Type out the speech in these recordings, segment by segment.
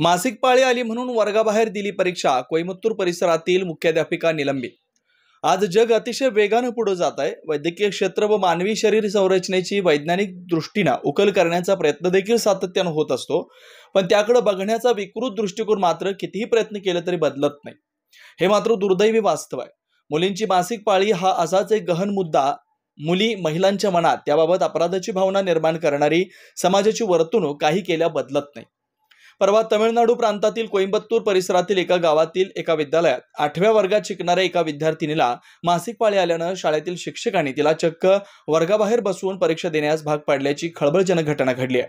मासिक पाळी आली म्हणून वर्गाबाहेर दिली परीक्षा. कोईमत्तूर परिसरातील मुख्याध्यापिका निलंबित. आज जग अतिशय वेगानं पुढे जात आहे. वैद्यकीय क्षेत्र व मानवी शरीर संरचनेची वैज्ञानिक दृष्टीने उकल करण्याचा प्रयत्न देखील सातत्यानं होत असतो. पण त्याकडे बघण्याचा विकृत दृष्टिकोन मात्र कितीही प्रयत्न केले तरी बदलत नाही. हे मात्र दुर्दैवी वास्तव आहे. मुलींची मासिक पाळी हा असाच एक गहन मुद्दा महिलांच्या मनात त्याबाबत अपराधाची भावना निर्माण करणारी समाजाची वर्तणूक काही केल्या बदलत नाही. परवा तमिळनाडू प्रांतातील कोईमत्तूर परिसरातील एका गावातील एका विद्यालयात 8व्या वर्गात शिकणाऱ्या एका विद्यार्थिनीला मासिक पाळी आल्यानं शाळेतील शिक्षकांनी तिला चक्क वर्गाबाहेर बसवून परीक्षा देण्यास भाग पाडल्याची खळबळजनक घटना घडली आहे.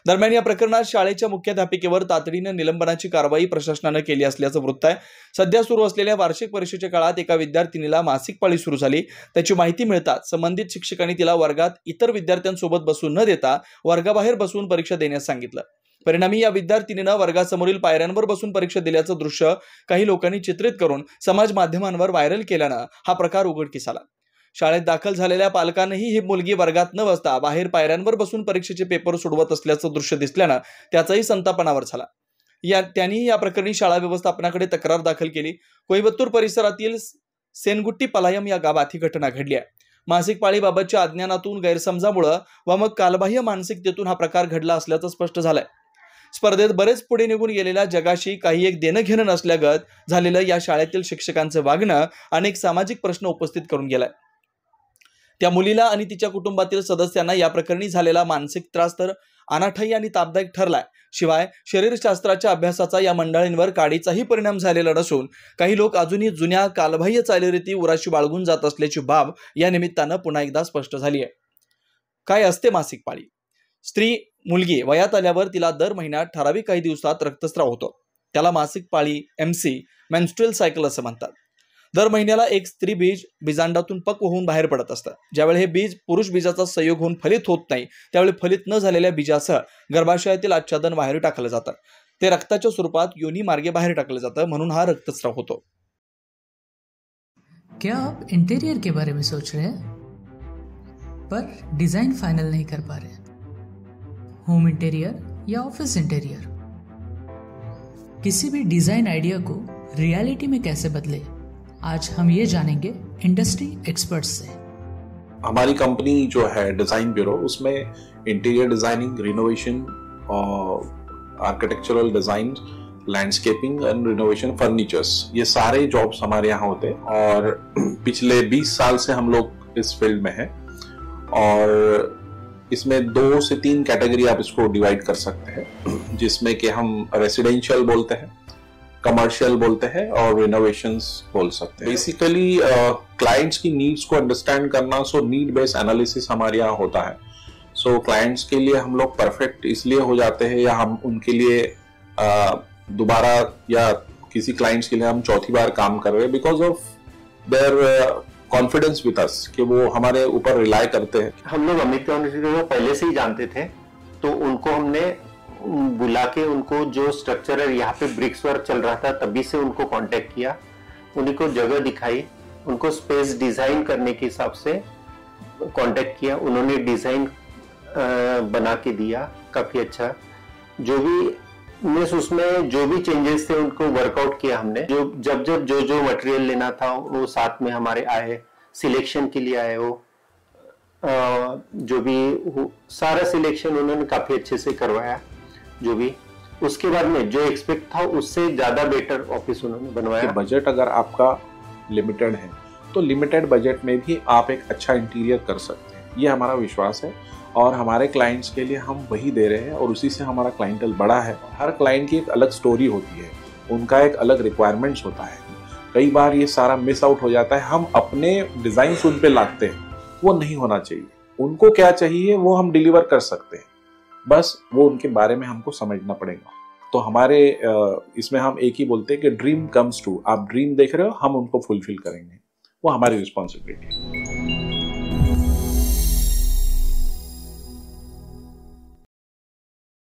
दरम्यान या प्रकरणात शाळेच्या मुख्याध्यापिकेवर तातडीने निलंबनाची कारवाई प्रशासनाने केली असल्याचं वृत्त आहे. सध्या सुरू असलेल्या वार्षिक परीक्षेच्या काळात एका विद्यार्थिनीला मासिक पाळी सुरू झाली. त्याची माहिती मिळताच संबंधित शिक्षकांनी तिला वर्गात इतर विद्यार्थ्यांसोबत बसू न देता वर्गाबाहेर बसवून परीक्षा देण्यास सांगितलं. परिणामी या विद्यार्थिनीनं वर्गासमोरील पायऱ्यांवर बसून परीक्षा दिल्याचं दृश्य काही लोकांनी चित्रित करून समाज माध्यमांवर व्हायरल केल्यानं हा प्रकार उघडकीस आला. शाळेत दाखल झालेल्या पालकांनीही ही मुलगी वर्गात न बसता बाहेर पायऱ्यांवर बसून परीक्षेचे पेपर सोडवत असल्याचं दृश्य दिसल्यानं त्याचाही संतापनावर झाला. त्यांनी या प्रकरणी शाळा व्यवस्थापनाकडे तक्रार दाखल केली. कोईमत्तूर परिसरातील सेनगुट्टी पलायम या गावात ही घटना घडली आहे. मासिक पाळीबाबतच्या अज्ञानातून, गैरसमजामुळे व मग कालबाह्य मानसिकतेतून हा प्रकार घडला असल्याचं स्पष्ट झालंय. स्पर्धेत बरेच पुढे निघून गेलेल्या जगाशी काही एक देणं घेणं नसल्यागत झालेलं या शाळेतील शिक्षकांचं वागणं अनेक सामाजिक प्रश्न उपस्थित करून गेलाय. त्या मुलीला आणि तिच्या कुटुंबातील सदस्यांना या प्रकरणी झालेला मानसिक त्रास तर अनाठायी आणि तापदायक ठरलाय. शिवाय शरीरशास्त्राच्या अभ्यासाचा या मंडळींवर काडीचाही परिणाम झालेला नसून काही लोक अजूनही जुन्या कालबाह्य चालीरीती उराशी बाळगून जात असल्याची बाब या निमित्तानं पुन्हा एकदा स्पष्ट झाली आहे. काय असते मासिक पाळी? स्त्री मुलगी वयात आल्यावर तिला दर महिन्यात ठराविक काही दिवसात रक्तस्राव होतो. त्याला मासिक पाळी, MC, मेन्स्ट्रुअल सायकल असं म्हणतात. दर महिन्याला एक स्त्री बीज बीजांडातून पक्व होऊन बाहेर पडत असतं. ज्यावेळी हे बीज पुरुष बीजाचा संयोग होऊन फलित होत नाही त्यावेळी फलित न झालेल्या बीजासह गर्भाशयातील आच्छादन बाहेर टाकलं जातं. ते रक्ताच्या स्वरूपात योनी मार्गे बाहेर टाकलं जातं, म्हणून हा रक्तस्राव होतो. क्या आप इंटीरियर के बारे में सोच रहे हैं पर डिजाइन फाइनल नहीं कर पा रहे? होम इंटीरियर या ऑफिस इंटीरियर, किसी भी डिजाइन आइडिया को रियलिटी में कैसे बदले, आज हम ये जानेंगे इंडस्ट्री एक्सपर्ट्स से। हमारी कंपनी जो है डिजाइन ब्यूरो, उसमें interior designing, renovation, architectural design, landscaping and renovation, furnitures, ये सारे जॉब्स हमारे यहाँ होते हैं और पिछले 20 साल से हम लोग इस फील्ड में हैं और इसमें 2 से 3 कैटेगरी आप इसको डिवाइड कर सकते हैं, जिसमें कि हम रेसिडेंशियल बोलते हैं, कमर्शियल बोलते हैं और रिनोवेशंस बोल सकते हैं। बेसिकली क्लाइंट्स की नीड्स को अंडरस्टैंड करना, सो नीड बेस्ड एनालिसिस हमारे यहाँ होता है। सो क्लाइंट्स के लिए हम लोग परफेक्ट इसलिए हो जाते हैं या हम उनके लिए दोबारा या किसी क्लाइंट्स के लिए हम चौथी बार काम कर रहे हैं because of their confidence with us, कि वो हमारे ऊपर रिलाई करते हैं। हम लोग अमित को पहले से ही जानते थे, तो उनको हमने बुला के उनको जो स्ट्रक्चर है, यहाँ पे ब्रिक्स वर्क चल रहा था तभी से उनको कांटेक्ट किया, उन्हीं को जगह दिखाई, उनको स्पेस डिजाइन करने के हिसाब से कांटेक्ट किया, उन्होंने डिजाइन बना के दिया काफी अच्छा। जो भी उसमें जो भी चेंजेस थे उनको वर्कआउट किया हमने। जब जो मटेरियल लेना था वो साथ में हमारे आए, सिलेक्शन के लिए आए, वो जो भी सारा सिलेक्शन उन्होंने काफी अच्छे से करवाया। जो भी उसके बाद में जो एक्सपेक्ट था उससे ज्यादा बेटर ऑफिस उन्होंने बनवाया। बजट अगर आपका लिमिटेड है तो लिमिटेड बजट में भी आप एक अच्छा इंटीरियर कर सकते हैं, ये हमारा विश्वास है और हमारे क्लाइंट्स के लिए हम वही दे रहे हैं और उसी से हमारा क्लाइंटल बड़ा है। हर क्लाइंट की एक अलग स्टोरी होती है, उनका एक अलग रिक्वायरमेंट्स होता है। कई बार ये सारा मिस आउट हो जाता है, हम अपने डिजाइन उन पे लाते हैं, वो नहीं होना चाहिए। उनको क्या चाहिए वो हम डिलीवर कर सकते हैं, बस वो उनके बारे में हमको समझना पड़ेगा। तो हमारे इसमें हम एक ही बोलते हैं कि ड्रीम कम्स ट्रू। आप ड्रीम देख रहे हो, हम उनको फुलफिल करेंगे, वो हमारी रिस्पॉन्सिबिलिटी है।